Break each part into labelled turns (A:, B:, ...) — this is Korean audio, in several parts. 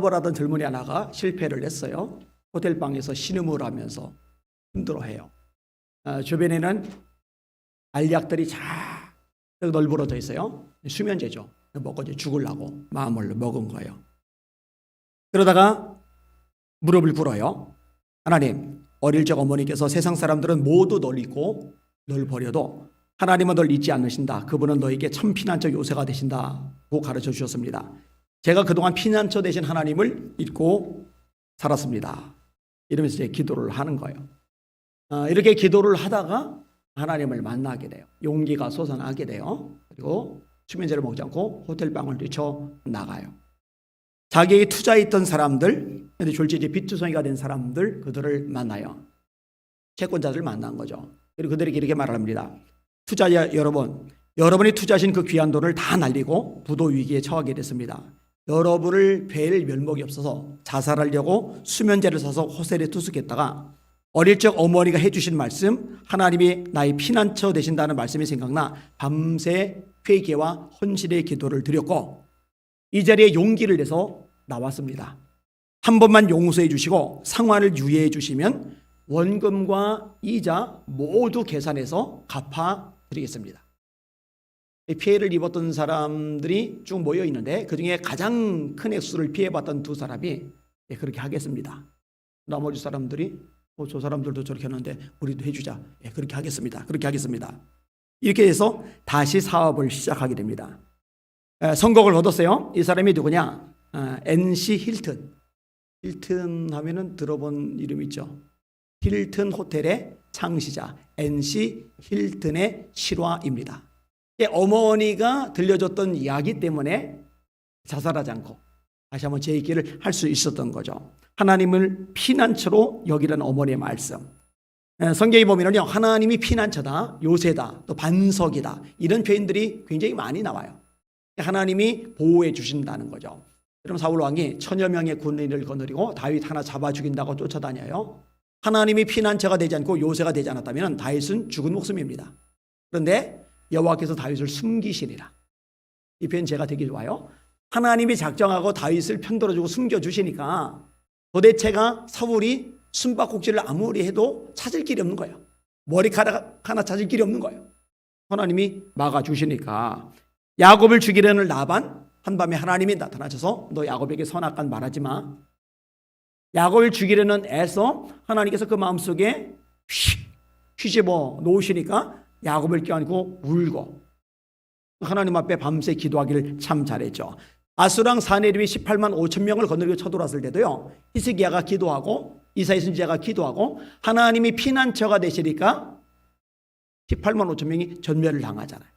A: 하던 젊은이 하나가 실패를 했어요. 호텔방에서 신음을 하면서 힘들어해요. 주변에는 알약들이 쫙 널브러져 있어요. 수면제죠. 먹고 이제 죽으려고 마음을 먹은 거예요. 그러다가 무릎을 꿇어요. 하나님, 어릴 적 어머니께서 세상 사람들은 모두 널 잊고 널 버려도 하나님은 널 잊지 않으신다. 그분은 너에게 참 피난처 요새가 되신다고 가르쳐 주셨습니다. 제가 그동안 피난처 되신 하나님을 잊고 살았습니다. 이러면서 이제 기도를 하는 거예요. 이렇게 기도를 하다가 하나님을 만나게 돼요. 용기가 솟아나게 돼요. 그리고 수면제를 먹지 않고 호텔방을 뛰쳐나가요. 자기에게 투자했던 사람들, 근데 졸지에 빚투성이가 된 사람들, 그들을 만나요. 채권자들을 만난 거죠. 그리고 그들에게 이렇게 말을 합니다. 투자자 여러분, 여러분이 투자하신 그 귀한 돈을 다 날리고 부도 위기에 처하게 됐습니다. 여러분을 뵐 면목이 없어서 자살하려고 수면제를 사서 호텔에 투숙했다가 어릴 적 어머니가 해주신 말씀, 하나님이 나의 피난처 되신다는 말씀이 생각나 밤새 회개와 헌신의 기도를 드렸고 이 자리에 용기를 내서 나왔습니다. 한 번만 용서해 주시고 상환을 유예해 주시면 원금과 이자 모두 계산해서 갚아드리겠습니다. 피해를 입었던 사람들이 쭉 모여 있는데 그중에 가장 큰 액수를 피해봤던 두 사람이 그렇게 하겠습니다. 나머지 사람들이 저 사람들도 저렇게 했는데 우리도 해주자. 그렇게 하겠습니다. 그렇게 하겠습니다. 이렇게 해서 다시 사업을 시작하게 됩니다. 성공을 얻었어요. 이 사람이 누구냐? NC 힐튼. 힐튼 하면은 들어본 이름 있죠. 힐튼 호텔의 창시자 NC 힐튼의 실화입니다. 어머니가 들려줬던 이야기 때문에 자살하지 않고 다시 한번 재기를 할 수 있었던 거죠. 하나님을 피난처로 여기라는 어머니의 말씀. 성경에 보면요, 하나님이 피난처다, 요새다, 또 반석이다 이런 표현들이 굉장히 많이 나와요. 하나님이 보호해 주신다는 거죠. 여러분 사울 왕이 1000여 명의 군인을 거느리고 다윗 하나 잡아 죽인다고 쫓아다녀요. 하나님이 피난처가 되지 않고 요새가 되지 않았다면 다윗은 죽은 목숨입니다. 그런데 여호와께서 다윗을 숨기시리라. 이 표현 제가 되게 좋아요. 하나님이 작정하고 다윗을 편들어주고 숨겨주시니까 도대체가 사울이 숨바꼭질을 아무리 해도 찾을 길이 없는 거예요. 머리카락 하나 찾을 길이 없는 거예요. 하나님이 막아주시니까 야곱을 죽이려는 라반 한밤에 하나님이 나타나셔서 너 야곱에게 선악간 말하지 마. 야곱을 죽이려는 에서 하나님께서 그 마음속에 휘집어 놓으시니까 야곱을 껴안고 울고 하나님 앞에 밤새 기도하기를 참 잘했죠. 아수랑 사내립이 18만 5천 명을 거느리고 쳐들어왔을 때도요, 히스기야가 기도하고 이사야 선지자가 기도하고 하나님이 피난처가 되시니까 18만 5천 명이 전멸을 당하잖아요.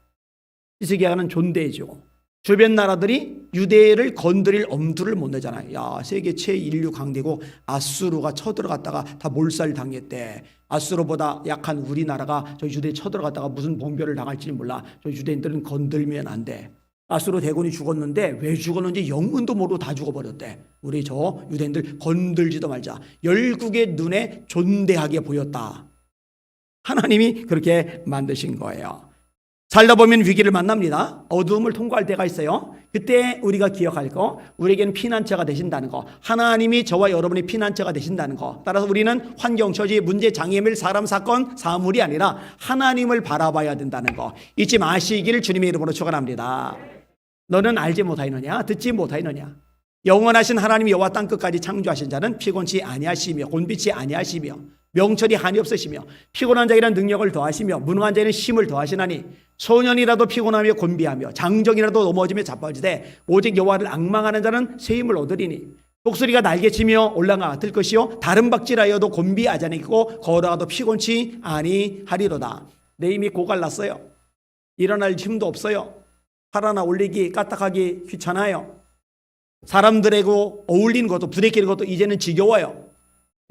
A: 히스기야는 존대해주고 주변 나라들이 유대를 건드릴 엄두를 못 내잖아요. 야, 세계 최인류 강대국 아수르가 쳐들어갔다가 다 몰살 당했대. 아수르보다 약한 우리나라가 저 유대에 쳐들어갔다가 무슨 봉변을 당할지 몰라. 저 유대인들은 건들면 안 돼. 아수르 대군이 죽었는데 왜 죽었는지 영문도 모르고 다 죽어버렸대. 우리 저 유대인들 건들지도 말자. 열국의 눈에 존대하게 보였다. 하나님이 그렇게 만드신 거예요. 살다 보면 위기를 만납니다. 어두움을 통과할 때가 있어요. 그때 우리가 기억할 거, 우리에게는 피난처가 되신다는 거, 하나님이 저와 여러분이 피난처가 되신다는 거. 따라서 우리는 환경, 처지, 문제, 장애물, 사람, 사건, 사물이 아니라 하나님을 바라봐야 된다는 거 잊지 마시기를 주님의 이름으로 축원합니다. 너는 알지 못하느냐? 듣지 못하느냐? 영원하신 하나님 여호와 땅 끝까지 창조하신 자는 피곤치 아니하시며 곤비치 아니하시며 명철이 한이 없으시며 피곤한 자에게는 능력을 더하시며 무능한 자에게는 힘을 더하시나니 소년이라도 피곤하며 곤비하며 장정이라도 넘어지며 자빠지되 오직 여호와를 앙망하는 자는 새 힘을 얻으리니 독수리가 날개치며 올라가 들 것이요 다른 박질하여도 곤비하지 아니하고 걸어가도 피곤치 아니하리로다. 내 힘이 고갈났어요. 일어날 힘도 없어요. 팔 하나 올리기 까딱하기 귀찮아요. 사람들하고 어울리는 것도 부대끼는 것도 이제는 지겨워요.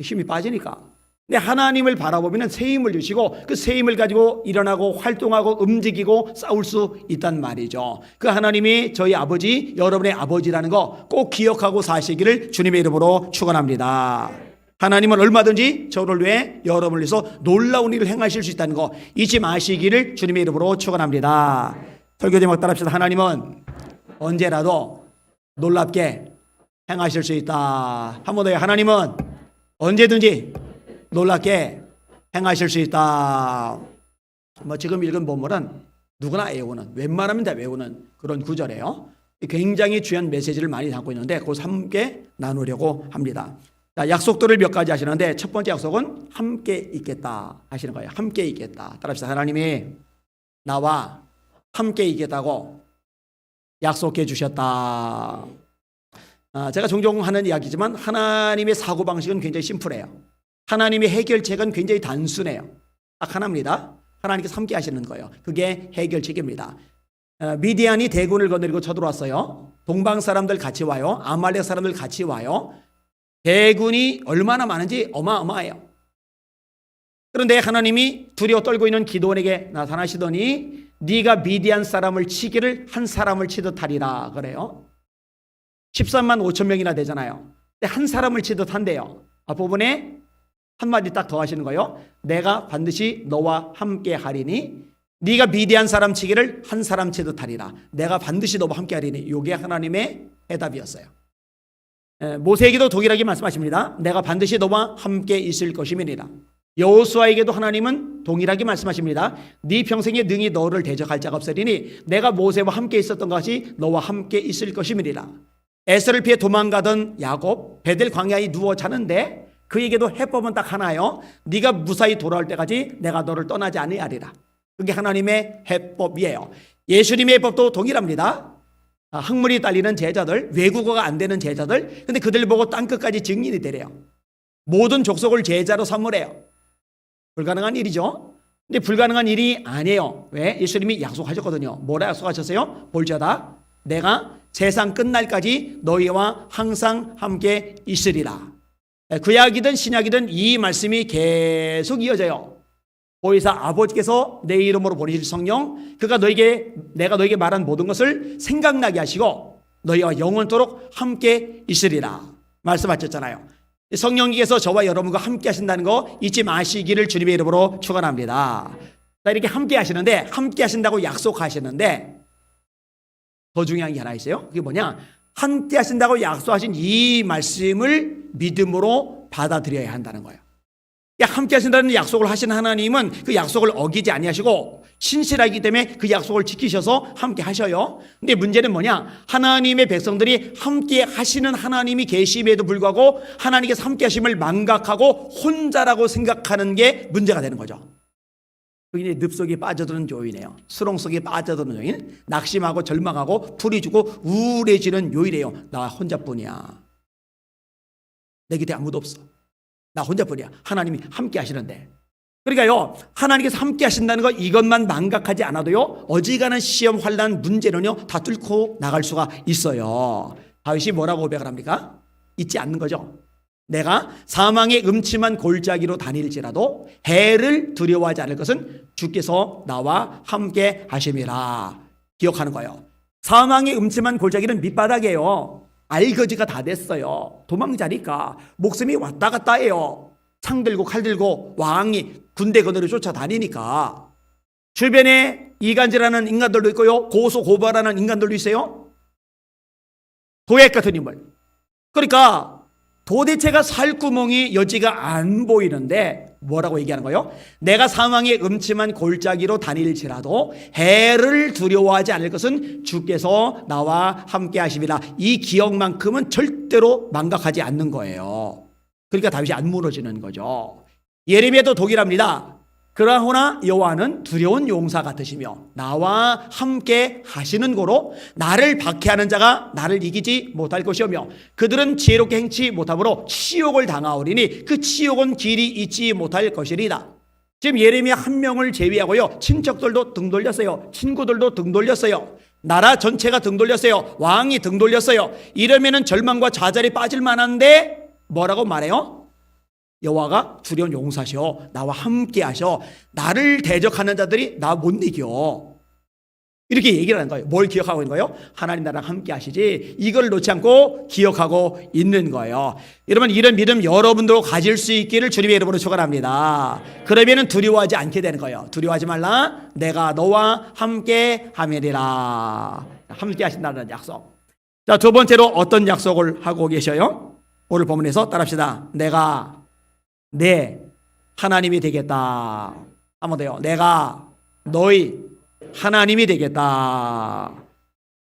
A: 힘이 빠지니까. 근데 하나님을 바라보면 새 힘을 주시고 그 새 힘을 가지고 일어나고 활동하고 움직이고 싸울 수 있단 말이죠. 그 하나님이 저희 아버지, 여러분의 아버지라는 거 꼭 기억하고 사시기를 주님의 이름으로 축원합니다. 하나님은 얼마든지 저를 위해 여러분을 위해서 놀라운 일을 행하실 수 있다는 거 잊지 마시기를 주님의 이름으로 축원합니다. 설교 제목 따라합시다. 하나님은 언제라도 놀랍게 행하실 수 있다. 한 번 더요. 하나님은 언제든지 놀랍게 행하실 수 있다. 뭐 지금 읽은 본문은 누구나 외우는, 웬만하면 다 외우는 그런 구절이에요. 굉장히 중요한 메시지를 많이 담고 있는데 그것을 함께 나누려고 합니다. 자, 약속들을 몇 가지 하시는데 첫 번째 약속은 함께 있겠다 하시는 거예요. 함께 있겠다. 따라합시다. 하나님이 나와 함께 있겠다고 약속해 주셨다. 제가 종종 하는 이야기지만 하나님의 사고방식은 굉장히 심플해요. 하나님의 해결책은 굉장히 단순해요. 딱 하나입니다. 하나님께서 함께 하시는 거예요. 그게 해결책입니다. 미디안이 대군을 거느리고 쳐들어왔어요. 동방 사람들 같이 와요. 아말렉 사람들 같이 와요. 대군이 얼마나 많은지 어마어마해요. 그런데 하나님이 두려워 떨고 있는 기드온에게 나타나시더니 네가 미디안 사람을 치기를 한 사람을 치듯 하리라 그래요. 13만 5천 명이나 되잖아요. 근데 한 사람을 치듯 한대요. 앞부분에 한마디 딱 더 하시는 거예요. 내가 반드시 너와 함께 하리니 네가 미디안 사람 치기를 한 사람 치듯 하리라. 내가 반드시 너와 함께 하리니. 이게 하나님의 해답이었어요. 모세에게도 동일하게 말씀하십니다. 내가 반드시 너와 함께 있을 것임이니라. 여호수아에게도 하나님은 동일하게 말씀하십니다. 네 평생에 능히 너를 대적할 자가 없으리니 내가 모세와 함께 있었던 것이 너와 함께 있을 것임이니라. 에서를 피해 도망가던 야곱 베델 광야에 누워 자는데 그에게도 해법은 딱 하나요. 네가 무사히 돌아올 때까지 내가 너를 떠나지 아니하리라. 그게 하나님의 해법이에요. 예수님의 해법도 동일합니다. 학문이 딸리는 제자들, 외국어가 안 되는 제자들, 근데 그들 보고 땅끝까지 증인이 되래요. 모든 족속을 제자로 삼으래요. 불가능한 일이죠. 근데 불가능한 일이 아니에요. 왜? 예수님이 약속하셨거든요. 뭐라 약속하셨어요? 볼지어다 내가 세상 끝날까지 너희와 항상 함께 있으리라. 구약이든 신약이든 이 말씀이 계속 이어져요. 보혜사 아버지께서 내 이름으로 보내실 성령, 그가 내가 너에게 말한 모든 것을 생각나게 하시고 너희와 영원토록 함께 있으리라 말씀하셨잖아요. 성령님께서 저와 여러분과 함께 하신다는 거 잊지 마시기를 주님의 이름으로 축원합니다. 이렇게 함께 하시는데, 함께 하신다고 약속하시는데 더 중요한 게 하나 있어요. 그게 뭐냐? 함께 하신다고 약속하신 이 말씀을 믿음으로 받아들여야 한다는 거예요. 함께 하신다는 약속을 하신 하나님은 그 약속을 어기지 아니하시고 신실하기 때문에 그 약속을 지키셔서 함께 하셔요. 근데 문제는 뭐냐? 하나님의 백성들이 함께 하시는 하나님이 계심에도 불구하고 하나님께서 함께 하심을 망각하고 혼자라고 생각하는 게 문제가 되는 거죠. 그게 늪속에 빠져드는 요인이에요. 수렁 속에 빠져드는 요인, 낙심하고 절망하고 풀이 주고 우울해지는 요인이에요. 나 혼자뿐이야. 내 곁에 아무도 없어. 나 혼자뿐이야. 하나님이 함께 하시는데. 그러니까요, 하나님께서 함께 하신다는 거 이것만 망각하지 않아도요, 어지간한 시험, 환난, 문제는요 다 뚫고 나갈 수가 있어요. 다윗이 뭐라고 고백을 합니까? 잊지 않는 거죠. 내가 사망의 음침한 골짜기로 다닐지라도 해를 두려워하지 않을 것은 주께서 나와 함께 하심이라. 기억하는 거예요. 사망의 음침한 골짜기는 밑바닥이에요. 알거지가 다 됐어요. 도망자니까 목숨이 왔다 갔다 해요. 창 들고 칼 들고 왕이 군대 거느려 쫓아다니니까. 주변에 이간질하는 인간들도 있고요, 고소 고발하는 인간들도 있어요. 도액 같은 인물. 그러니까 도대체가 살 구멍이 여지가 안 보이는데 뭐라고 얘기하는 거예요? 내가 사망의 음침한 골짜기로 다닐지라도 해를 두려워하지 않을 것은 주께서 나와 함께 하심이라. 이 기억만큼은 절대로 망각하지 않는 거예요. 그러니까 다윗이 안 무너지는 거죠. 예레미야도 동일합니다. 그러나 여호와는 두려운 용사 같으시며 나와 함께 하시는 고로 나를 박해하는 자가 나를 이기지 못할 것이오며 그들은 지혜롭게 행치 못함으로 치욕을 당하오리니 그 치욕은 길이 잊지 못할 것이리다. 지금 예레미야 한 명을 제외하고요, 친척들도 등 돌렸어요. 친구들도 등 돌렸어요. 나라 전체가 등 돌렸어요. 왕이 등 돌렸어요. 이러면은 절망과 좌절이 빠질 만한데 뭐라고 말해요? 여호와가 두려운 용사시오. 나와 함께 하셔. 나를 대적하는 자들이 나 못 이겨. 이렇게 얘기를 하는 거예요. 뭘 기억하고 있는 거예요? 하나님 나랑 함께 하시지. 이걸 놓지 않고 기억하고 있는 거예요. 여러분, 이런 믿음 여러분도 가질 수 있기를 주님의 이름으로 축원합니다. 그러면은 두려워하지 않게 되는 거예요. 두려워하지 말라. 내가 너와 함께 함이리라. 함께 하신다는 약속. 자, 두 번째로 어떤 약속을 하고 계셔요? 오늘 본문에서 따라합시다. 내가 내 하나님이 되겠다. 한번 더요. 내가 너희 하나님이 되겠다.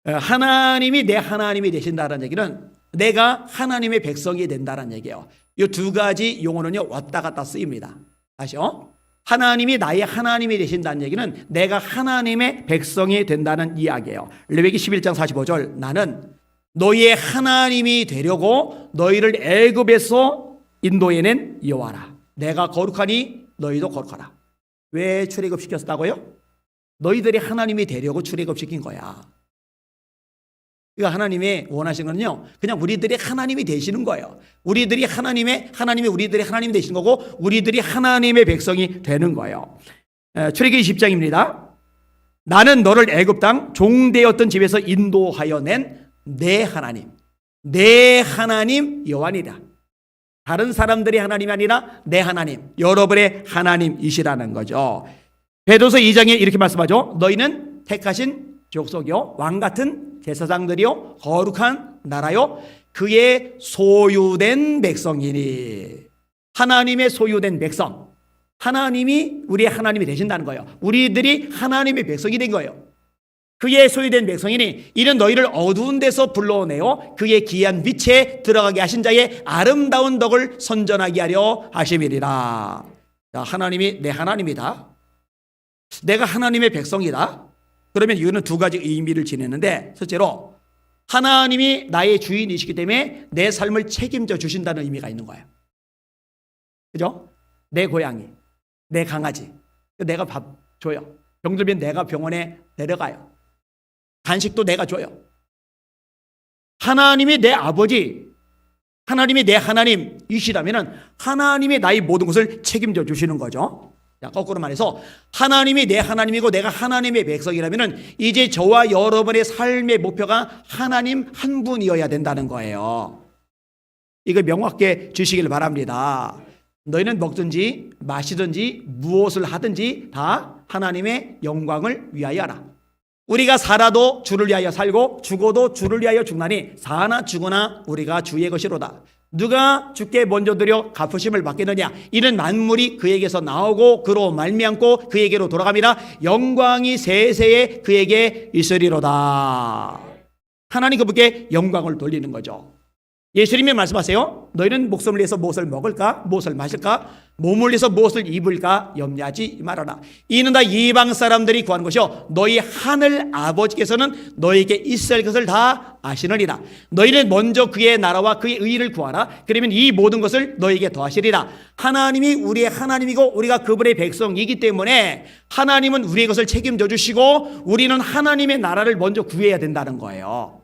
A: 하나님이 내 하나님이 되신다는 얘기는 내가 하나님의 백성이 된다는 얘기예요. 이 두 가지 용어는요, 왔다 갔다 쓰입니다. 다시요. 하나님이 나의 하나님이 되신다는 얘기는 내가 하나님의 백성이 된다는 이야기예요. 레위기 11장 45절, 나는 너희의 하나님이 되려고 너희를 애굽에서 인도해낸 여호와라. 내가 거룩하니 너희도 거룩하라. 왜 출애굽시켰다고요? 너희들이 하나님이 되려고 출애굽시킨 거야. 그러니까 하나님이 원하시는 건요, 그냥 우리들이 하나님이 되시는 거예요. 우리들이 하나님이 우리들이 하나님이 되시는 거고, 우리들이 하나님의 백성이 되는 거예요. 출애굽기 20장입니다. 나는 너를 애굽 땅 종되었던 집에서 인도하여 낸 내 하나님 여호와니라. 다른 사람들이 하나님이 아니라 내 하나님, 여러분의 하나님이시라는 거죠. 베드로서 2장에 이렇게 말씀하죠. 너희는 택하신 족속이요, 왕 같은 제사장들이요, 거룩한 나라요, 그의 소유된 백성이니. 하나님의 소유된 백성, 하나님이 우리의 하나님이 되신다는 거예요. 우리들이 하나님의 백성이 된 거예요. 그의 소유된 백성이니 이는 너희를 어두운 데서 불러내어 그의 귀한 빛에 들어가게 하신 자의 아름다운 덕을 선전하게 하려 하심이니라. 자, 하나님이 내 하나님이다. 내가 하나님의 백성이다. 그러면 이거는 두 가지 의미를 지니는데, 첫째로 하나님이 나의 주인이시기 때문에 내 삶을 책임져 주신다는 의미가 있는 거예요. 그죠? 내 고양이, 내 강아지, 내가 밥 줘요. 병들면 내가 병원에 데려가요. 간식도 내가 줘요. 하나님이 내 아버지, 하나님이 내 하나님이시라면 하나님이 나의 모든 것을 책임져 주시는 거죠. 자, 거꾸로 말해서 하나님이 내 하나님이고 내가 하나님의 백성이라면 이제 저와 여러분의 삶의 목표가 하나님 한 분이어야 된다는 거예요. 이거 명확하게 주시길 바랍니다. 너희는 먹든지 마시든지 무엇을 하든지 다 하나님의 영광을 위하여 하라. 우리가 살아도 주를 위하여 살고 죽어도 주를 위하여 죽나니 사나 죽으나 우리가 주의 것이로다. 누가 주께 먼저 드려 갚으심을 받겠느냐. 이는 만물이 그에게서 나오고 그로 말미암고 그에게로 돌아갑니다. 영광이 세세에 그에게 있으리로다. 하나님 그분께 영광을 돌리는 거죠. 예수님이 말씀하세요. 너희는 목숨을 위해서 무엇을 먹을까, 무엇을 마실까, 몸을 위해서 무엇을 입을까 염려하지 말아라. 이는 다 이방 사람들이 구하는 것이요 너희 하늘 아버지께서는 너희에게 있을 것을 다 아시느니라. 너희는 먼저 그의 나라와 그의 의를 구하라. 그러면 이 모든 것을 너희에게 더하시리라. 하나님이 우리의 하나님이고 우리가 그분의 백성이기 때문에 하나님은 우리의 것을 책임져 주시고 우리는 하나님의 나라를 먼저 구해야 된다는 거예요.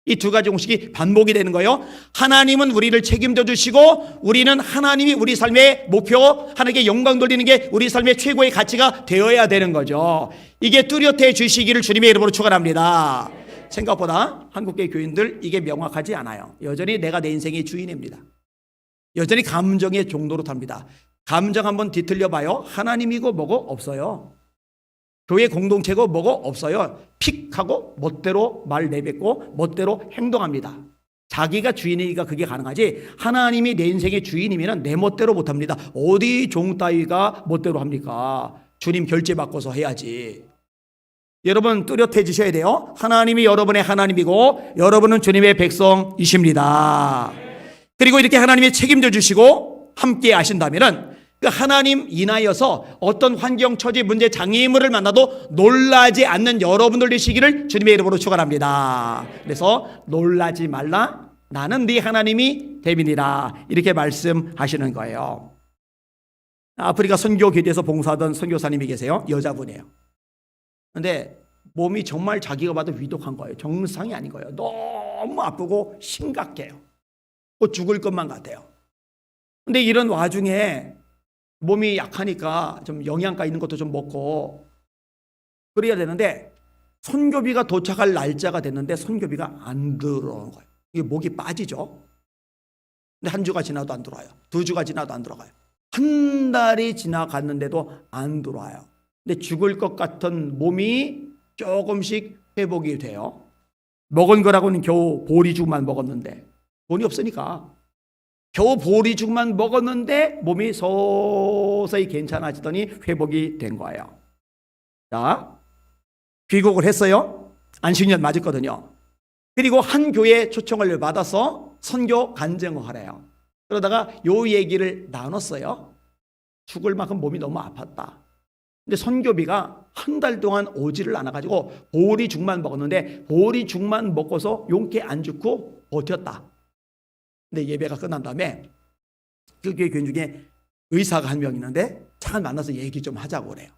A: 이 두 가지 공식이 반복이 되는 거예요. 하나님은 우리를 책임져 주시고 우리는 하나님이 우리 삶의 목표, 하나님께 영광 돌리는 게 우리 삶의 최고의 가치가 되어야 되는 거죠. 이게 뚜렷해 주시기를 주님의 이름으로 축원합니다. 생각보다 한국계 교인들 이게 명확하지 않아요. 여전히 내가 내 인생의 주인입니다. 여전히 감정의 종로로 탑니다. 감정 한번 뒤틀려 봐요. 하나님이고 뭐고 없어요. 교회 공동체고 뭐고 없어요. 픽하고 멋대로 말 내뱉고 멋대로 행동합니다. 자기가 주인이니까 그게 가능하지, 하나님이 내 인생의 주인이면 내 멋대로 못합니다. 어디 종 따위가 멋대로 합니까? 주님 결제 바꿔서 해야지. 여러분 뚜렷해지셔야 돼요. 하나님이 여러분의 하나님이고 여러분은 주님의 백성이십니다. 그리고 이렇게 하나님이 책임져 주시고 함께 하신다면 하나님 인하여서 어떤 환경, 처지, 문제, 장애물을 만나도 놀라지 않는 여러분들 되시기를 주님의 이름으로 축원합니다. 그래서 놀라지 말라, 나는 네 하나님이 됨이니라, 이렇게 말씀하시는 거예요. 아프리카 선교교대에서 봉사하던 선교사님이 계세요. 여자분이에요. 그런데 몸이 정말 자기가 봐도 위독한 거예요. 정상이 아닌 거예요. 너무 아프고 심각해요. 곧 죽을 것만 같아요. 근데 이런 와중에 몸이 약하니까 좀 영양가 있는 것도 좀 먹고 그래야 되는데 선교비가 도착할 날짜가 됐는데 선교비가 안 들어오는 거예요. 이게 목이 빠지죠. 근데 한 주가 지나도 안 들어와요. 두 주가 지나도 안 들어가요. 한 달이 지나갔는데도 안 들어와요. 근데 죽을 것 같은 몸이 조금씩 회복이 돼요. 먹은 거라고는 겨우 보리죽만 먹었는데, 돈이 없으니까 겨우 보리죽만 먹었는데 몸이 서서히 괜찮아지더니 회복이 된 거예요. 자, 귀국을 했어요. 안식년 맞았거든요. 그리고 한 교회 초청을 받아서 선교 간증을 하래요. 그러다가 요 얘기를 나눴어요. 죽을 만큼 몸이 너무 아팠다. 근데 선교비가 한 달 동안 오지를 않아가지고 보리죽만 먹었는데 보리죽만 먹고서 용케 안 죽고 버텼다. 근데 예배가 끝난 다음에 그 교회 교인 중에 의사가 한 명 있는데 잠깐 만나서 얘기 좀 하자고 그래요.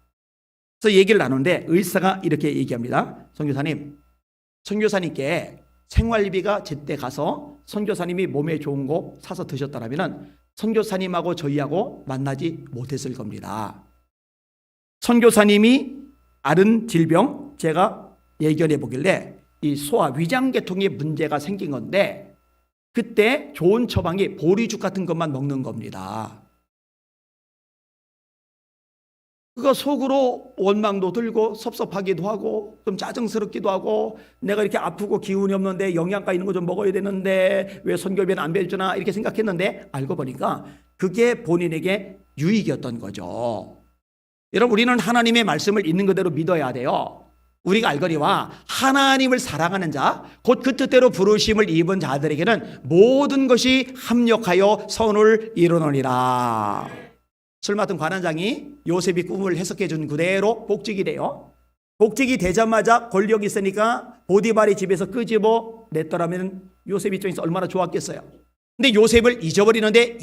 A: 그래서 얘기를 나누는데 의사가 이렇게 얘기합니다. 선교사님께 생활비가 제때 가서 선교사님이 몸에 좋은 거 사서 드셨다면 선교사님하고 저희하고 만나지 못했을 겁니다. 선교사님이 앓은 질병 제가 예견해 보길래 이 소화 위장계통에 문제가 생긴 건데 그때 좋은 처방이 보리죽 같은 것만 먹는 겁니다. 그가 속으로 원망도 들고 섭섭하기도 하고 좀 짜증스럽기도 하고 내가 이렇게 아프고 기운이 없는데 영양가 있는 거 좀 먹어야 되는데 왜 선교비는 안 배주나 이렇게 생각했는데 알고 보니까 그게 본인에게 유익이었던 거죠. 여러분 우리는 하나님의 말씀을 있는 그대로 믿어야 돼요. 우리가 알거니와 하나님을 사랑하는 자, 곧 그 뜻대로 부르심을 입은 자들에게는 모든 것이 합력하여 선을 이루느니라. 술 맡은 관원장이 요셉이 꿈을 해석해 준 그대로 복직이래요. 복직이 되자마자 권력이 있으니까 보디발의 집에서 끄집어 냈더라면 요셉 입장에서 얼마나 좋았겠어요. 근데 요셉을 잊어버리는데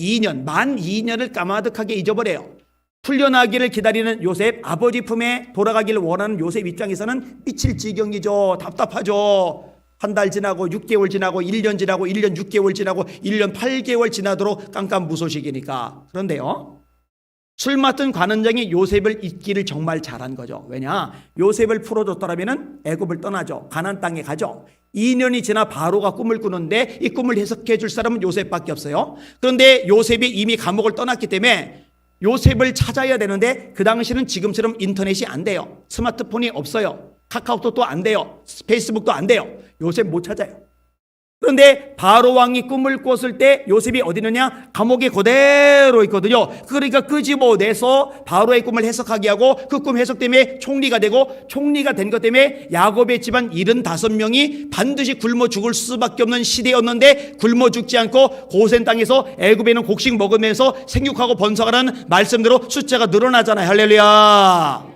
A: 만 2년을 까마득하게 잊어버려요. 풀려나기를 기다리는 요셉, 아버지 품에 돌아가기를 원하는 요셉 입장에서는 미칠 지경이죠. 답답하죠. 한 달 지나고 6개월 지나고 1년 지나고 1년 6개월 지나고 1년 8개월 지나도록 깜깜무소식이니까. 그런데요, 술 맡은 관원장이 요셉을 잊기를 정말 잘한 거죠. 왜냐? 요셉을 풀어줬더라면 애굽을 떠나죠. 가나안 땅에 가죠. 2년이 지나 바로가 꿈을 꾸는데 이 꿈을 해석해 줄 사람은 요셉밖에 없어요. 그런데 요셉이 이미 감옥을 떠났기 때문에 요셉을 찾아야 되는데 그 당시는 지금처럼 인터넷이 안 돼요. 스마트폰이 없어요. 카카오톡도 안 돼요. 페이스북도 안 돼요. 요셉 못 찾아요. 그런데 바로 왕이 꿈을 꿨을 때 요셉이 어디 있느냐? 감옥에 그대로 있거든요. 그러니까 끄집어내서 바로의 꿈을 해석하게 하고 그 꿈 해석 때문에 총리가 되고 총리가 된 것 때문에 야곱의 집안 75명이 반드시 굶어 죽을 수밖에 없는 시대였는데 굶어 죽지 않고 고센 땅에서 애굽에는 곡식 먹으면서 생육하고 번성하라는 말씀대로 숫자가 늘어나잖아요. 할렐루야.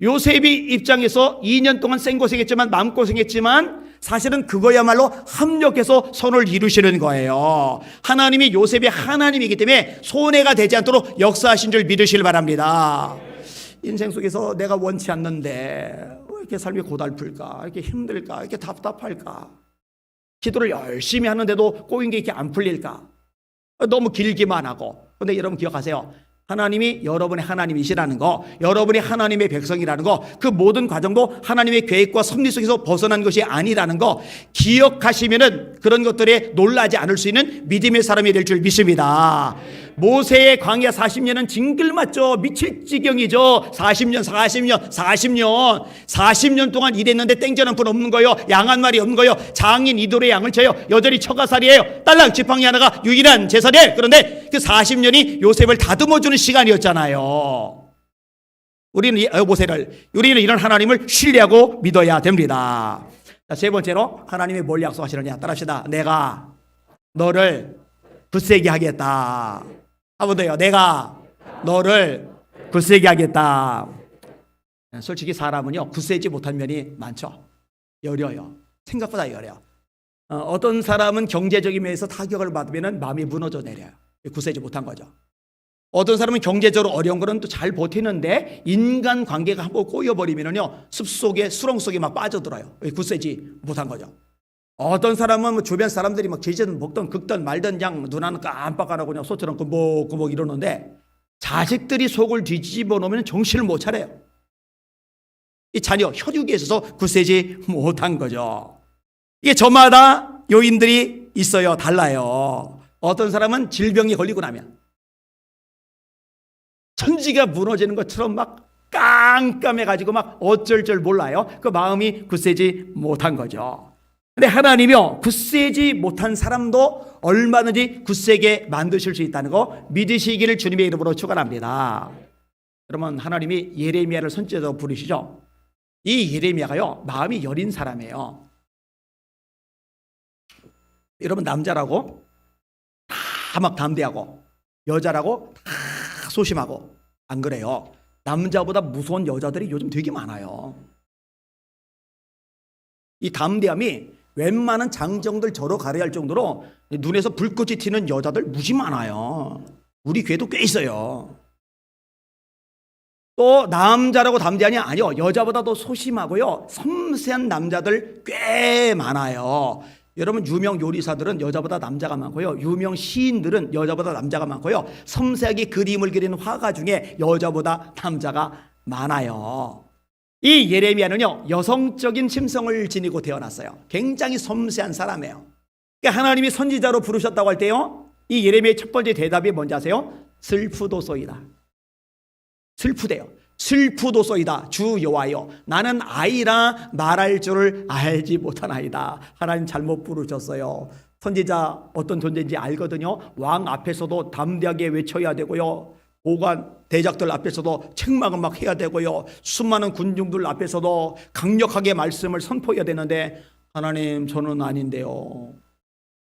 A: 요셉이 입장에서 2년 동안 생고생했지만 마음고생했지만 사실은 그거야말로 합력해서 선을 이루시는 거예요. 하나님이 요셉의 하나님이기 때문에 손해가 되지 않도록 역사하신 줄 믿으시길 바랍니다. 인생 속에서 내가 원치 않는데 왜 이렇게 삶이 고달플까? 이렇게 힘들까? 이렇게 답답할까? 기도를 열심히 하는데도 꼬인 게 이렇게 안 풀릴까? 너무 길기만 하고. 그런데 여러분 기억하세요. 하나님이 여러분의 하나님이시라는 거, 여러분이 하나님의 백성이라는 거, 그 모든 과정도 하나님의 계획과 섭리 속에서 벗어난 것이 아니라는 거 기억하시면은 그런 것들에 놀라지 않을 수 있는 믿음의 사람이 될 줄 믿습니다. 모세의 광야 40년은 징글맞죠. 미칠 지경이죠. 40년 동안 일했는데 땡전 한 푼 없는 거예요. 양 한 마리 없는 거예요. 장인 이돌의 양을 쳐요. 여전히 처가살이에요. 딸랑 지팡이 하나가 유일한 재산이에요. 그런데 그 40년이 요셉을 다듬어주는 시간이었잖아요. 우리는 이런 하나님을 신뢰하고 믿어야 됩니다. 자, 세 번째로 하나님이 뭘 약속하시느냐 따라합시다. 내가 너를 굳세게 하겠다. 한 번 더요. 내가 너를 굳세게 하겠다. 솔직히 사람은요 굳세지 못한 면이 많죠. 여려요. 생각보다 여려요. 어떤 사람은 경제적인 면에서 타격을 받으면 마음이 무너져 내려요. 굳세지 못한 거죠. 어떤 사람은 경제적으로 어려운 거는 또 잘 버티는데 인간관계가 한번 꼬여버리면요 숲속에 수렁 속에 막 빠져들어요. 굳세지 못한 거죠. 어떤 사람은 뭐 주변 사람들이 막 제재든 먹든 긁든 말든 그냥 눈 하나 깜빡 안 하고 그냥 소처럼 꾸벅꾸벅 이러는데 자식들이 속을 뒤집어 놓으면 정신을 못 차려요. 이 자녀 혈육에 있어서 굳세지 못한 거죠. 이게 저마다 요인들이 있어요. 달라요. 어떤 사람은 질병이 걸리고 나면 천지가 무너지는 것처럼 막 깜깜해가지고 막 어쩔 줄 몰라요. 그 마음이 굳세지 못한 거죠. 근데 하나님이요, 굳세지 못한 사람도 얼마든지 굳세게 만드실 수 있다는 거 믿으시기를 주님의 이름으로 축원합니다. 그러면 하나님이 예레미야를 선지자로 부르시죠. 이 예레미야가요, 마음이 여린 사람이에요. 여러분, 남자라고 다 막 담대하고 여자라고 다 소심하고 안 그래요. 남자보다 무서운 여자들이 요즘 되게 많아요. 이 담대함이 웬만한 장정들 저러 가려야 할 정도로 눈에서 불꽃이 튀는 여자들 무지 많아요. 우리 교회도 꽤 있어요. 또 남자라고 담대하냐? 아니요. 여자보다도 소심하고요, 섬세한 남자들 꽤 많아요. 여러분, 유명 요리사들은 여자보다 남자가 많고요, 유명 시인들은 여자보다 남자가 많고요, 섬세하게 그림을 그리는 화가 중에 여자보다 남자가 많아요. 이 예레미야는요, 여성적인 심성을 지니고 태어났어요. 굉장히 섬세한 사람이에요. 그러니까 하나님이 선지자로 부르셨다고 할 때요, 이 예레미야의 첫 번째 대답이 뭔지 아세요? 슬프도소이다. 슬프대요. 슬프도소이다. 주 여호와여, 나는 아이라 말할 줄을 알지 못하나이다. 하나님 잘못 부르셨어요. 선지자 어떤 존재인지 알거든요. 왕 앞에서도 담대하게 외쳐야 되고요, 고관 대작들 앞에서도 책망을 막 해야 되고요, 수많은 군중들 앞에서도 강력하게 말씀을 선포해야 되는데, 하나님 저는 아닌데요.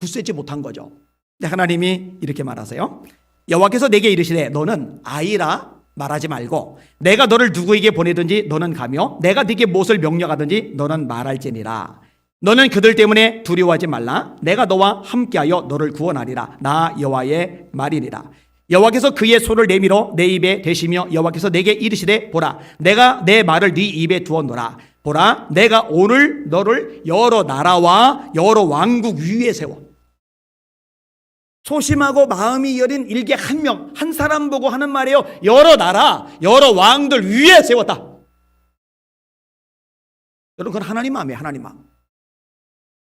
A: 굳세지 못한 거죠. 근데 하나님이 이렇게 말하세요. 여호와께서 내게 이르시되 너는 아이라 말하지 말고 내가 너를 누구에게 보내든지 너는 가며 내가 네게 무엇을 명령하든지 너는 말할지니라. 너는 그들 때문에 두려워하지 말라. 내가 너와 함께하여 너를 구원하리라. 나 여호와의 말이니라. 여호와께서 그의 손을 내밀어 내 입에 대시며 여호와께서 내게 이르시되 보라, 내가 내 말을 네 입에 두었노라. 보라, 내가 오늘 너를 여러 나라와 여러 왕국 위에 세워. 소심하고 마음이 여린 일개 한 명, 한 사람 보고 하는 말이에요. 여러 나라, 여러 왕들 위에 세웠다. 여러분, 그건 하나님 마음이에요. 하나님 마음.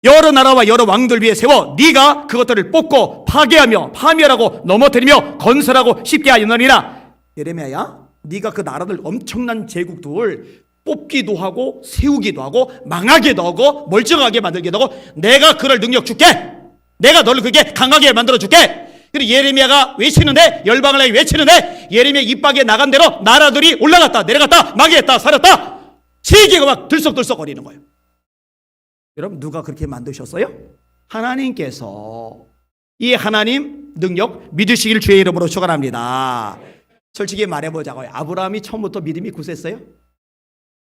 A: 여러 나라와 여러 왕들 위에 세워 네가 그것들을 뽑고 파괴하며 파멸하고 넘어뜨리며 건설하고 쉽게 하였느니라. 예레미야야, 네가 그 나라들 엄청난 제국들 뽑기도 하고 세우기도 하고 망하게도 하고 멀쩡하게 만들기도 하고 내가 그럴 능력 줄게. 내가 너를 그렇게 강하게 만들어 줄게. 그리고 예레미야가 외치는데, 열방을 향해 외치는데, 예레미야 입 밖에 나간 대로 나라들이 올라갔다 내려갔다 망했다 살았다 세계가 막 들썩들썩 거리는 거예요. 여러분, 누가 그렇게 만드셨어요? 하나님께서. 이 하나님 능력 믿으시길 주의 이름으로 축원합니다. 솔직히 말해보자고요. 아브라함이 처음부터 믿음이 굳었어요?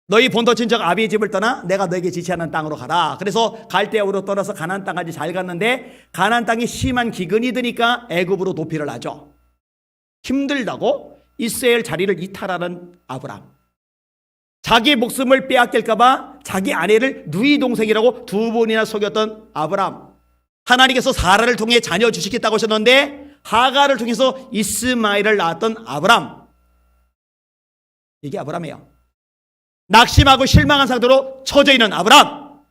A: 너희 본토 친척 아비의 집을 떠나 내가 너에게 지시하는 땅으로 가라. 그래서 갈대아우로 떠나서 가나안 땅까지 잘 갔는데, 가나안 땅이 심한 기근이 드니까 애굽으로 도피를 하죠. 힘들다고 이스라엘 자리를 이탈하는 아브라함. 자기 목숨을 빼앗길까 봐 자기 아내를 누이 동생이라고 2번이나 속였던 아브라함. 하나님께서 사라를 통해 자녀 주시겠다고 하셨는데 하가를 통해서 이스마엘을 낳았던 아브라함. 이게 아브라함이에요. 낙심하고 실망한 상태로 처져 있는 아브라함.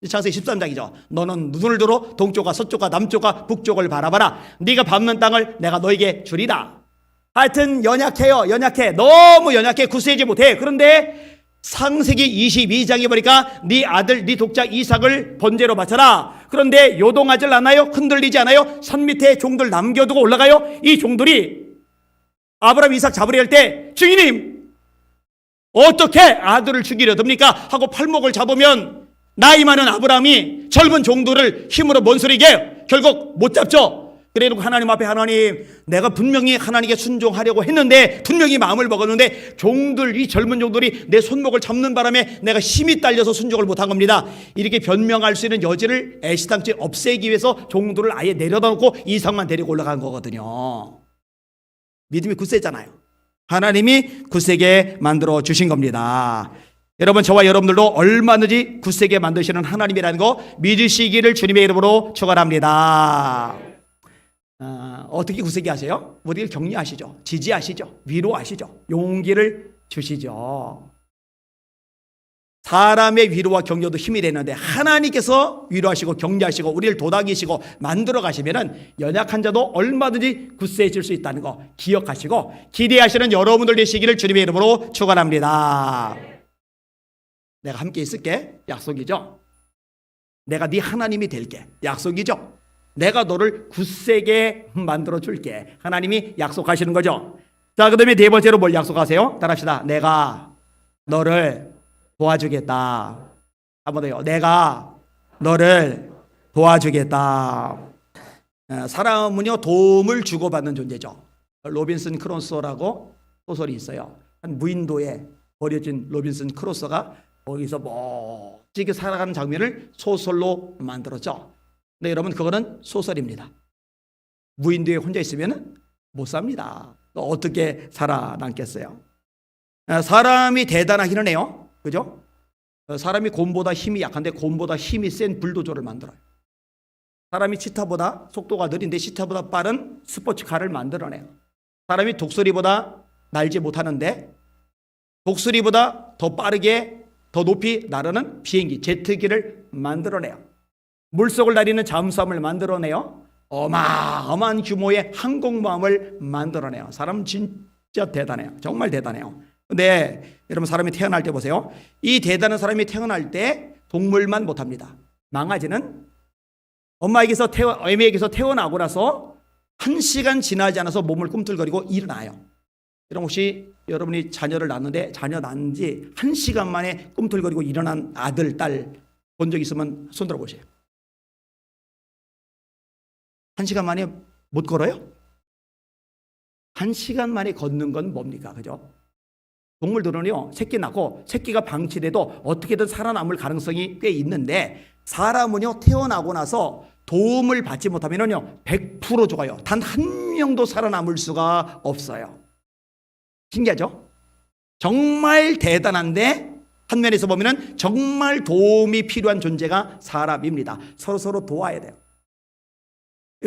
A: 창세기 13장이죠. 너는 눈을 들어 동쪽과 서쪽과 남쪽과 북쪽을 바라봐라. 네가 밟는 땅을 내가 너에게 주리라. 하여튼 연약해요. 연약해. 너무 연약해. 굳세지 못해. 그런데 창세기 22장에 보니까 네 아들 네 독자 이삭을 번제로 바쳐라. 그런데 요동하질 않아요. 흔들리지 않아요. 산 밑에 종들 남겨두고 올라가요. 이 종들이 아브라함 이삭 잡으려 할 때, 주인님 어떻게 아들을 죽이려 듭니까? 하고 팔목을 잡으면 나이 많은 아브라함이 젊은 종들을 힘으로 뭔소리게 결국 못 잡죠. 그래놓고 하나님 앞에, 하나님 내가 분명히 하나님께 순종하려고 했는데, 분명히 마음을 먹었는데 종들, 이 젊은 종들이 내 손목을 잡는 바람에 내가 힘이 딸려서 순종을 못한 겁니다. 이렇게 변명할 수 있는 여지를 애시당초 없애기 위해서 종들을 아예 내려다 놓고 이삭만 데리고 올라간 거거든요. 믿음이 굳세잖아요. 하나님이 굳세게 만들어 주신 겁니다. 여러분, 저와 여러분들도 얼마든지 굳세게 만드시는 하나님이라는 거 믿으시기를 주님의 이름으로 축원합니다. 어떻게 굳세게 하세요? 우리를 격려하시죠. 지지하시죠. 위로하시죠. 용기를 주시죠. 사람의 위로와 격려도 힘이 되는데 하나님께서 위로하시고 격려하시고 우리를 도닥이시고 만들어 가시면은 연약한 자도 얼마든지 굳세해질 수 있다는 거 기억하시고 기대하시는 여러분들 되시기를 주님의 이름으로 축원합니다. 내가 함께 있을게. 약속이죠. 내가 네 하나님이 될게. 약속이죠. 내가 너를 굳세게 만들어 줄게. 하나님이 약속하시는 거죠. 자, 그 다음에 네 번째로 뭘 약속하세요? 따라합시다. 내가 너를 도와주겠다. 한번 더요. 내가 너를 도와주겠다. 사람은요, 도움을 주고받는 존재죠. 로빈슨 크루소라고 소설이 있어요. 한 무인도에 버려진 로빈슨 크루소가 거기서 멋지게 살아가는 장면을 소설로 만들었죠. 근데 여러분, 그거는 소설입니다. 무인도에 혼자 있으면 못 삽니다. 또 어떻게 살아남겠어요? 사람이 대단하기는 해요. 그죠? 사람이 곰보다 힘이 약한데 곰보다 힘이 센 불도저를 만들어요. 사람이 치타보다 속도가 느린데 치타보다 빠른 스포츠카를 만들어내요. 사람이 독수리보다 날지 못하는데 독수리보다 더 빠르게 더 높이 나르는 비행기, 제트기를 만들어내요. 물속을 다니는 잠수함을 만들어내요. 어마어마한 규모의 항공모함을 만들어내요. 사람 진짜 대단해요. 정말 대단해요. 근데 여러분, 사람이 태어날 때 보세요. 이 대단한 사람이 태어날 때 동물만 못합니다. 강아지는 엄마에게서 애미에게서 태어나고 나서 1시간 지나지 않아서 몸을 꿈틀거리고 일어나요. 여러분, 혹시 여러분이 자녀를 낳는데 자녀 낳은 지 1시간 만에 꿈틀거리고 일어난 아들, 딸 본 적 있으면 손 들어보세요. 1시간 만에 못 걸어요? 1시간 만에 걷는 건 뭡니까? 그죠? 동물들은요, 새끼 낳고 새끼가 방치돼도 어떻게든 살아남을 가능성이 꽤 있는데 사람은요, 태어나고 나서 도움을 받지 못하면요 100% 죽어요. 단 한 명도 살아남을 수가 없어요. 신기하죠? 정말 대단한데 한 면에서 보면은 정말 도움이 필요한 존재가 사람입니다. 서로 도와야 돼요.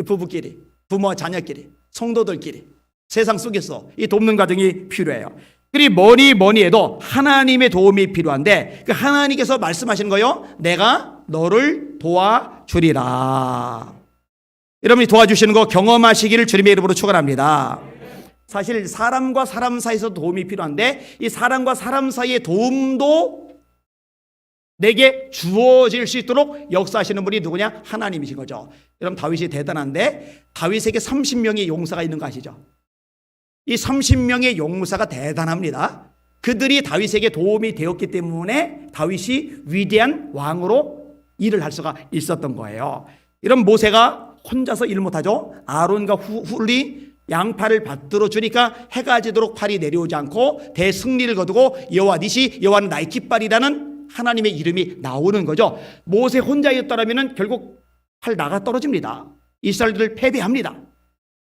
A: 부부끼리, 부모와 자녀끼리, 성도들끼리 세상 속에서 이 돕는 과정이 필요해요. 그리고 뭐니 해도 하나님의 도움이 필요한데 그 하나님께서 말씀하시는 거요. 내가 너를 도와주리라. 여러분이 도와주시는 거 경험하시기를 주님의 이름으로 축원합니다. 사실 사람과 사람 사이에서 도움이 필요한데 이 사람과 사람 사이의 도움도 내게 주어질 수 있도록 역사하시는 분이 누구냐? 하나님이신 거죠. 여러분, 다윗이 대단한데 다윗에게 30명의 용사가 있는 거 아시죠? 이 30명의 용사가 대단합니다. 그들이 다윗에게 도움이 되었기 때문에 다윗이 위대한 왕으로 일을 할 수가 있었던 거예요. 이런 모세가 혼자서 일 못하죠. 아론과 훌이 양팔을 받들어 주니까 해가 지도록 팔이 내려오지 않고 대승리를 거두고 여호와 니시, 여호와는 나의 깃발이라는 하나님의 이름이 나오는 거죠. 모세 혼자였더라면 결국 팔 나가 떨어집니다. 이스라엘을 패배합니다.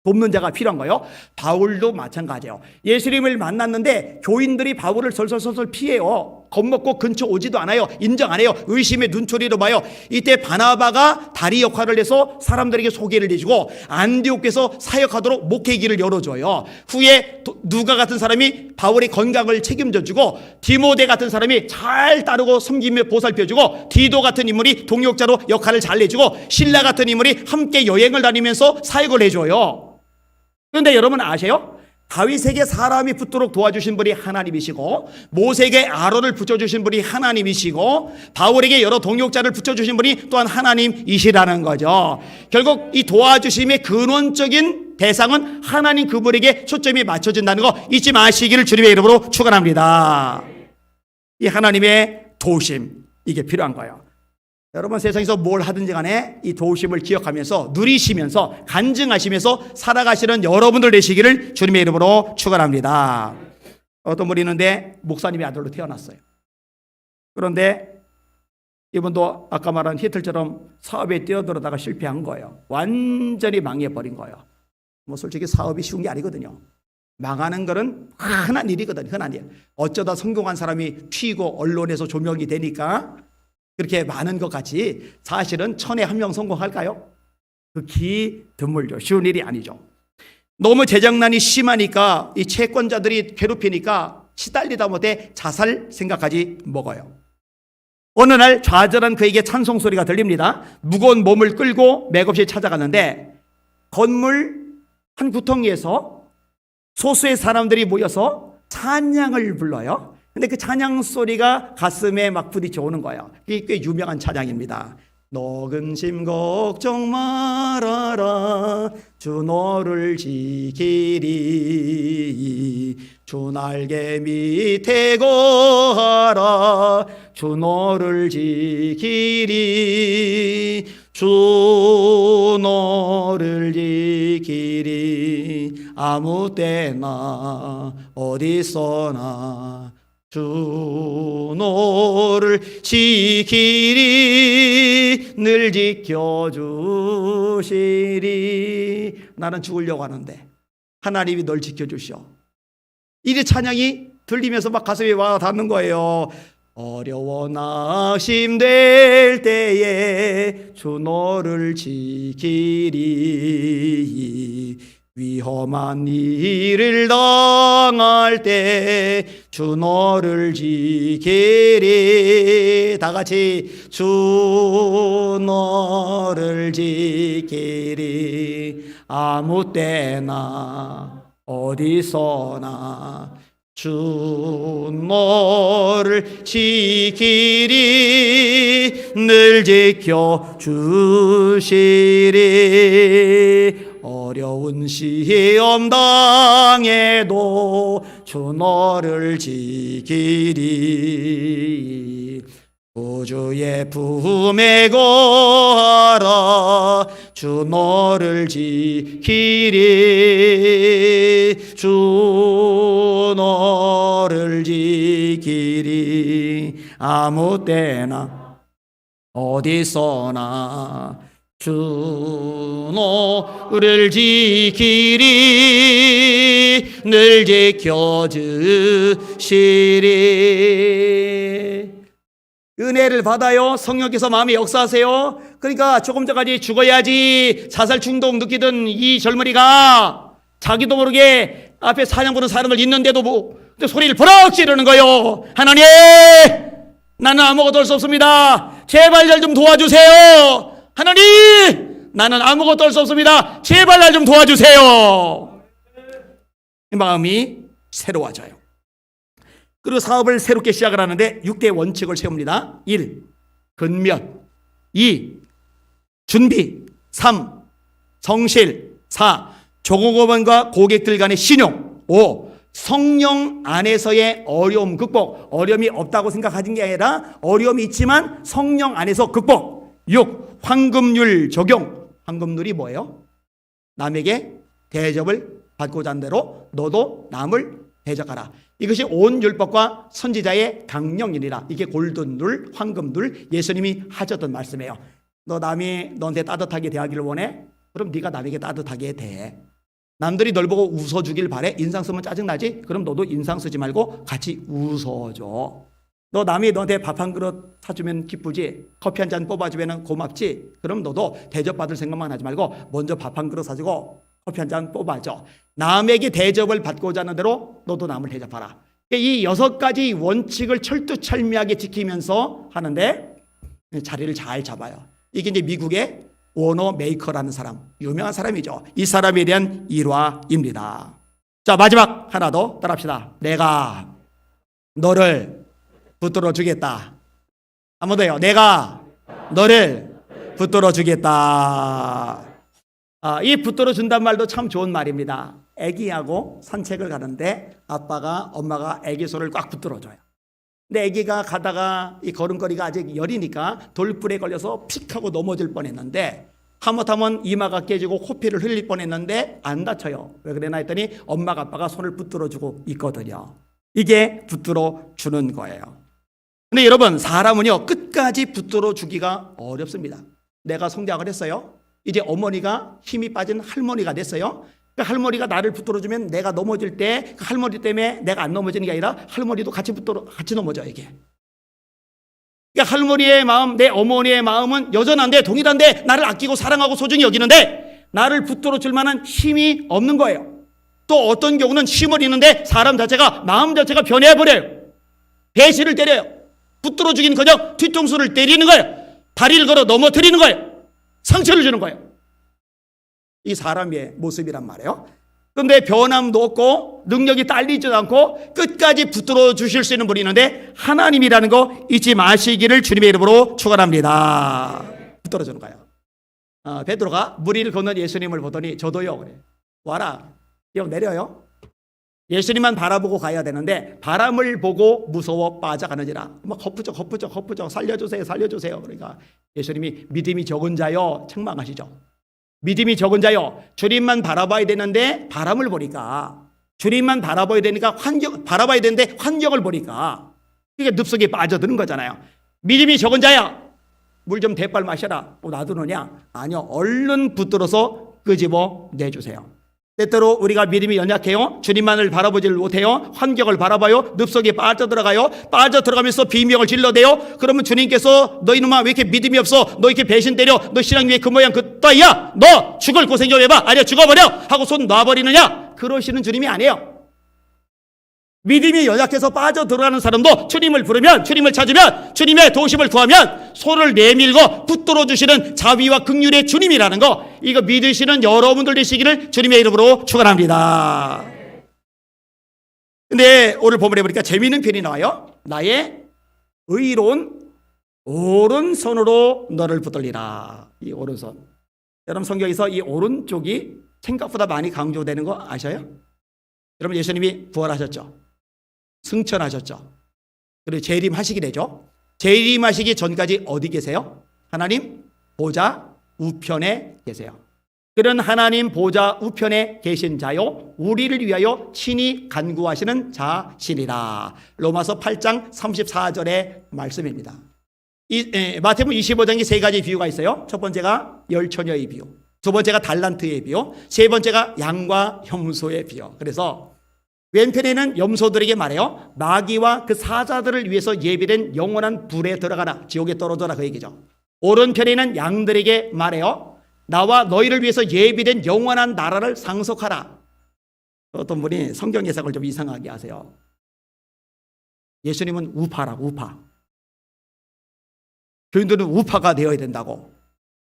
A: 돕는 자가 필요한 거예요. 바울도 마찬가지예요. 예수님을 만났는데 교인들이 바울을 설설설설 피해요. 겁먹고 근처 오지도 않아요. 인정 안 해요. 의심의 눈초리로 봐요. 이때 바나바가 다리 역할을 해서 사람들에게 소개를 해주고 안디옥에서 사역하도록 목회기를 열어줘요. 후에 누가 같은 사람이 바울의 건강을 책임져주고 디모데 같은 사람이 잘 따르고 섬기며 보살펴주고 디도 같은 인물이 동역자로 역할을 잘 내주고 신라 같은 인물이 함께 여행을 다니면서 사역을 해줘요. 그런데 여러분 아세요? 다윗에게 사람이 붙도록 도와주신 분이 하나님이시고 모세에게 아론을 붙여주신 분이 하나님이시고 바울에게 여러 동역자를 붙여주신 분이 또한 하나님이시라는 거죠. 결국 이 도와주심의 근원적인 대상은 하나님 그분에게 초점이 맞춰진다는 거 잊지 마시기를 주님의 이름으로 축원합니다. 이 하나님의 도우심, 이게 필요한 거예요. 여러분, 세상에서 뭘 하든지 간에 이 도우심을 기억하면서 누리시면서 간증하시면서 살아가시는 여러분들 되시기를 주님의 이름으로 축원합니다. 어떤 분이 있는데 목사님의 아들로 태어났어요. 그런데 이분도 아까 말한 히틀처럼 사업에 뛰어들어다가 실패한 거예요. 완전히 망해버린 거예요. 뭐 솔직히 사업이 쉬운 게 아니거든요. 망하는 것은 흔한 일이거든요. 흔한 일. 어쩌다 성공한 사람이 튀고 언론에서 조명이 되니까 그렇게 많은 것 같이 사실은 천에 한 명 성공할까요? 극히 드물죠. 쉬운 일이 아니죠. 너무 재정난이 심하니까 이 채권자들이 괴롭히니까 시달리다 못해 자살 생각까지 먹어요. 어느 날 좌절한 그에게 찬송 소리가 들립니다. 무거운 몸을 끌고 맥없이 찾아갔는데 건물 한 구덩이에서 소수의 사람들이 모여서 찬양을 불러요. 근데 그 찬양 소리가 가슴에 막 부딪혀 오는 거예요. 이게 꽤 유명한 찬양입니다. 너 근심 걱정 말아라, 주 너를 지키리. 주 날개 밑에 거하라, 주 너를 지키리. 주 너를 지키리. 아무 때나 어디서나 주 너를 지키리. 늘 지켜주시리. 나는 죽으려고 하는데 하나님이 널 지켜주시오. 이 찬양이 들리면서 막 가슴에 와 닿는 거예요. 어려워 낙심될 때에 주 너를 지키리. 위험한 일을 당할 때 주 너를 지키리. 다 같이 주 너를 지키리. 아무 때나 어디서나 주 너를 지키리. 늘 지켜주시리. 어려운 시험 당해도 주 너를 지키리. 구주의 품에 거하라, 주 너를 지키리. 주 너를 지키리. 아무 때나 어디서나 주 너를 지키리. 늘 지켜주시리. 은혜를 받아요. 성령께서 마음에 역사하세요. 그러니까 조금 전까지 죽어야지 자살 충동 느끼던 이 젊은이가 자기도 모르게 앞에 사냥 부는 사람을 있는데도 소리를 버럭 지르는 거예요. 하나님, 나는 아무것도 할 수 없습니다. 제발 날 좀 도와주세요. 하나님, 나는 아무것도 할 수 없습니다. 제발 날 좀 도와주세요. 마음이 새로워져요. 그리고 사업을 새롭게 시작을 하는데 6대 원칙을 세웁니다. 1. 근면. 2. 준비. 3. 성실. 4. 종업원과 고객들 간의 신용. 5. 성령 안에서의 어려움 극복. 어려움이 없다고 생각하는 게 아니라 어려움이 있지만 성령 안에서 극복. 6. 황금률 적용. 황금률이 뭐예요? 남에게 대접을 받고자 한 대로 너도 남을 대접하라. 이것이 온 율법과 선지자의 강령이니라. 이게 골든룰, 황금룰, 예수님이 하셨던 말씀이에요. 너 남이 너한테 따뜻하게 대하기를 원해? 그럼 네가 남에게 따뜻하게 대해. 남들이 널 보고 웃어주길 바래? 인상 쓰면 짜증나지? 그럼 너도 인상 쓰지 말고 같이 웃어줘. 너 남이 너한테 밥 한 그릇 사주면 기쁘지? 커피 한 잔 뽑아주면 고맙지? 그럼 너도 대접받을 생각만 하지 말고 먼저 밥 한 그릇 사주고 커피 한 잔 뽑아줘. 남에게 대접을 받고자 하는 대로 너도 남을 대접하라. 이 6가지 원칙을 철두철미하게 지키면서 하는데 자리를 잘 잡아요. 이게 이제 미국의 워너 메이커라는 사람, 유명한 사람이죠. 이 사람에 대한 일화입니다. 자, 마지막 하나 더 따라합시다. 내가 너를 붙들어 주겠다. 한 번 더요. 내가 너를 붙들어 주겠다. 이 붙들어 준단 말도 참 좋은 말입니다. 아기하고 산책을 가는데 아빠가 엄마가 아기 손을 꽉 붙들어 줘요. 근데 아기가 가다가 이 걸음걸이가 아직 여리니까 돌불에 걸려서 픽 하고 넘어질 뻔했는데 하마터면 이마가 깨지고 코피를 흘릴 뻔했는데 안 다쳐요. 왜 그러나 했더니 엄마가 아빠가 손을 붙들어 주고 있거든요. 이게 붙들어 주는 거예요. 근데 여러분, 사람은요 끝까지 붙들어 주기가 어렵습니다. 내가 성장을 했어요. 이제 어머니가 힘이 빠진 할머니가 됐어요. 그 할머니가 나를 붙들어주면 내가 넘어질 때 그 할머니 때문에 내가 안 넘어지는 게 아니라 할머니도 같이 넘어져요, 이게. 그러니까 할머니의 마음, 내 어머니의 마음은 여전한데 동일한데 나를 아끼고 사랑하고 소중히 여기는데 나를 붙들어줄 만한 힘이 없는 거예요. 또 어떤 경우는 힘을 잃는데 사람 자체가, 마음 자체가 변해버려요. 배신을 때려요.
B: 붙들어 주긴커녕 뒤통수를 때리는 거예요. 다리를 걸어 넘어뜨리는 거예요. 상처를 주는 거예요. 이 사람의 모습이란 말이에요. 그런데 변함도 없고 능력이 딸리지도 않고 끝까지 붙들어 주실 수 있는 분이 있는데 하나님이라는 거 잊지 마시기를 주님의 이름으로 축원합니다. 붙들어 주는 거예요. 베드로가 무리를 건넌 예수님을 보더니 저도요 그래. 와라. 형 내려요. 예수님만 바라보고 가야 되는데 바람을 보고 무서워 빠져가느니라. 막 허푸적 살려주세요. 그러니까 예수님이 믿음이 적은 자여 책망하시죠. 믿음이 적은 자여, 주님만 바라봐야 되는데 바람을 보니까, 주님만 바라봐야 되니까 바라봐야 되는데 환경을 보니까 이게 늪속에 빠져드는 거잖아요. 믿음이 적은 자야, 물 좀 대빨 마셔라. 놔두느냐? 아니요, 얼른 붙들어서 끄집어 내주세요. 때때로 우리가 믿음이 연약해요. 주님만을 바라보질 못해요. 환경을 바라봐요. 늪속에 빠져들어가요. 빠져들어가면서 비명을 질러대요. 그러면 주님께서 너 이놈아 왜 이렇게 믿음이 없어? 너 이렇게 배신 때려? 너 신앙이 왜 그 모양 그 따위야? 너 죽을 고생 좀 해봐. 아니야 죽어버려 하고 손 놔버리느냐? 그러시는 주님이 아니에요. 믿음이 연약해서 빠져들어가는 사람도 주님을 부르면, 주님을 찾으면, 주님의 도우심을 구하면 손을 내밀고 붙들어 주시는 자비와 긍휼의 주님이라는 거, 이거 믿으시는 여러분들 되시기를 주님의 이름으로 축원합니다. 근데 오늘 본문에 보니까 재미있는 표현이 나와요. 나의 의로운 오른손으로 너를 붙들리라. 이 오른손. 여러분 성경에서 이 오른쪽이 생각보다 많이 강조되는 거 아셔요? 여러분 예수님이 부활하셨죠? 승천하셨죠. 그리고 재림하시게 되죠. 재림하시기 전까지 어디 계세요? 하나님 보좌 우편에 계세요. 그런 하나님 보좌 우편에 계신 자요 우리를 위하여 친히 간구하시는 자시니라. 로마서 8장 34절의 말씀입니다. 마태복음 25장에 세 가지 비유가 있어요. 첫 번째가 열처녀의 비유, 두 번째가 달란트의 비유, 세 번째가 양과 염소의 비유. 그래서 왼편에는 염소들에게 말해요. 마귀와 그 사자들을 위해서 예비된 영원한 불에 들어가라, 지옥에 떨어져라, 그 얘기죠. 오른편에는 양들에게 말해요. 나와 너희를 위해서 예비된 영원한 나라를 상속하라. 어떤 분이 성경 해석을 좀 이상하게 하세요. 예수님은 우파라고, 우파. 교인들은 우파가 되어야 된다고.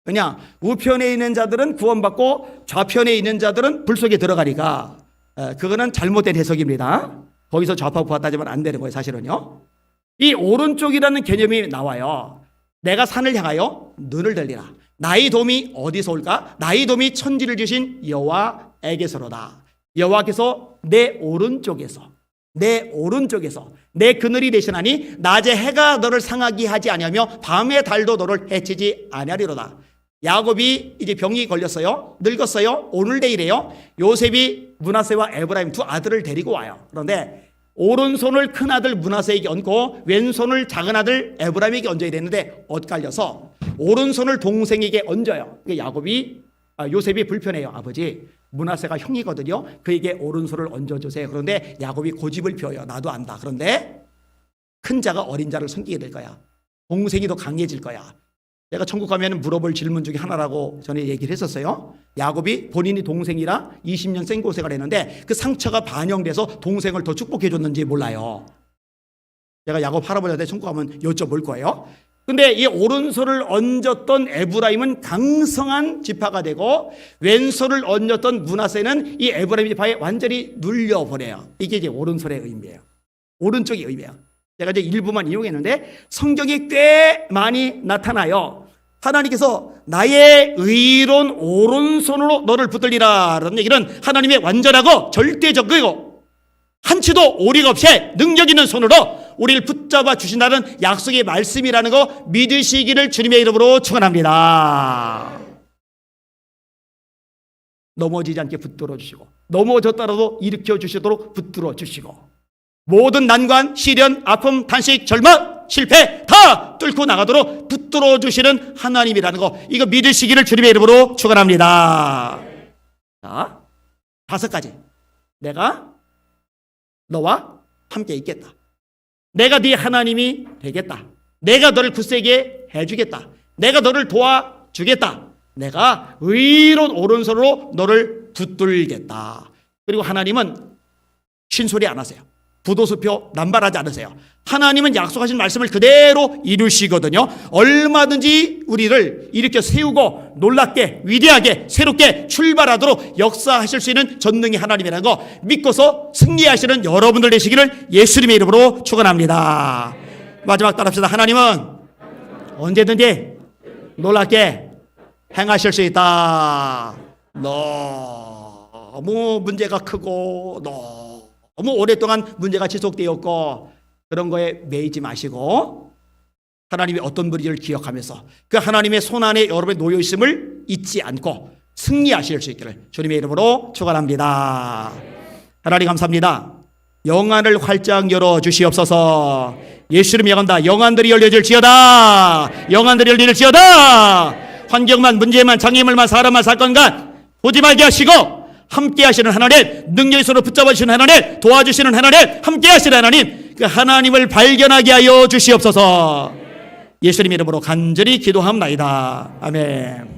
B: 그냥 우편에 있는 자들은 구원받고 좌편에 있는 자들은 불 속에 들어가니까 그거는 잘못된 해석입니다. 거기서 좌파 우파 따지면 안 되는 거예요, 사실은요. 이 오른쪽이라는 개념이 나와요. 내가 산을 향하여 눈을 들리라. 나의 도움이 어디서 올까? 나의 도움이 천지를 주신 여호와에게서로다. 여호와께서 내 오른쪽에서 내 그늘이 되시나니 낮에 해가 너를 상하게 하지 아니하며 밤의 달도 너를 해치지 아니하리로다. 야곱이 이제 병이 걸렸어요. 늙었어요. 오늘 내일이에요. 요셉이 므낫세와 에브라임 두 아들을 데리고 와요. 그런데 오른손을 큰 아들 므낫세에게 얹고 왼손을 작은 아들 에브라임에게 얹어야 되는데 엇갈려서 오른손을 동생에게 얹어요. 요셉이 불편해요. 아버지, 므낫세가 형이거든요. 그에게 오른손을 얹어주세요. 그런데 야곱이 고집을 펴요. 나도 안다. 그런데 큰 자가 어린 자를 섬기게 될 거야. 동생이 더 강해질 거야. 제가 천국 가면 물어볼 질문 중에 하나라고 전에 얘기를 했었어요. 야곱이 본인이 동생이라 20년 생고생을 했는데 그 상처가 반영돼서 동생을 더 축복해 줬는지 몰라요. 제가 야곱 할아버지한테 천국 가면 여쭤볼 거예요. 근데 이 오른손을 얹었던 에브라임은 강성한 지파가 되고 왼손을 얹었던 므낫세는 이 에브라임 지파에 완전히 눌려버려요. 이게 이제 오른손의 의미예요. 오른쪽의 의미예요. 제가 이제 일부만 이용했는데 성경이 꽤 많이 나타나요. 하나님께서 나의 의로운 오른손으로 너를 붙들리라 라는 얘기는 하나님의 완전하고 절대적이고 한치도 오리가 없이 능력 있는 손으로 우리를 붙잡아 주신다는 약속의 말씀이라는 거 믿으시기를 주님의 이름으로 축원합니다. 넘어지지 않게 붙들어 주시고 넘어졌더라도 일으켜 주시도록 붙들어 주시고 모든 난관, 시련, 아픔, 탄식, 절망, 실패 다 뚫고 나가도록 붙들어 주시는 하나님이라는 거, 이거 믿으시기를 주님의 이름으로 축원합니다. 자, 5가지. 내가 너와 함께 있겠다. 내가 네 하나님이 되겠다. 내가 너를 굳세게 해주겠다. 내가 너를 도와주겠다. 내가 의로운 오른손으로 너를 붙들겠다. 그리고 하나님은 쉰소리 안 하세요. 부도수표 남발하지 않으세요. 하나님은 약속하신 말씀을 그대로 이루시거든요. 얼마든지 우리를 일으켜 세우고 놀랍게 위대하게 새롭게 출발하도록 역사하실 수 있는 전능의 하나님이라는 거 믿고서 승리하시는 여러분들 되시기를 예수님의 이름으로 축원합니다. 마지막 따라합시다. 하나님은 언제든지 놀랍게 행하실 수 있다. 너무 문제가 크고 너무 오랫동안 문제가 지속되었고 그런 거에 매이지 마시고 하나님이 어떤 분인지를 기억하면서 그 하나님의 손 안에 여러분의 놓여 있음을 잊지 않고 승리하실 수 있기를 주님의 이름으로 축원합니다. 하나님 감사합니다. 영안을 활짝 열어 주시옵소서. 예수님 명한다. 영안들이 열려질지어다. 영안들이 열릴지어다. 환경만 문제만 장애물만 사람만 사건만 보지 말게 하시고 함께 하시는 하나님, 능력의 손으로 붙잡아 주시는 하나님, 도와주시는 하나님, 함께 하시는 하나님, 그 하나님을 발견하게 하여 주시옵소서. 예수님 이름으로 간절히 기도합니다. 아멘.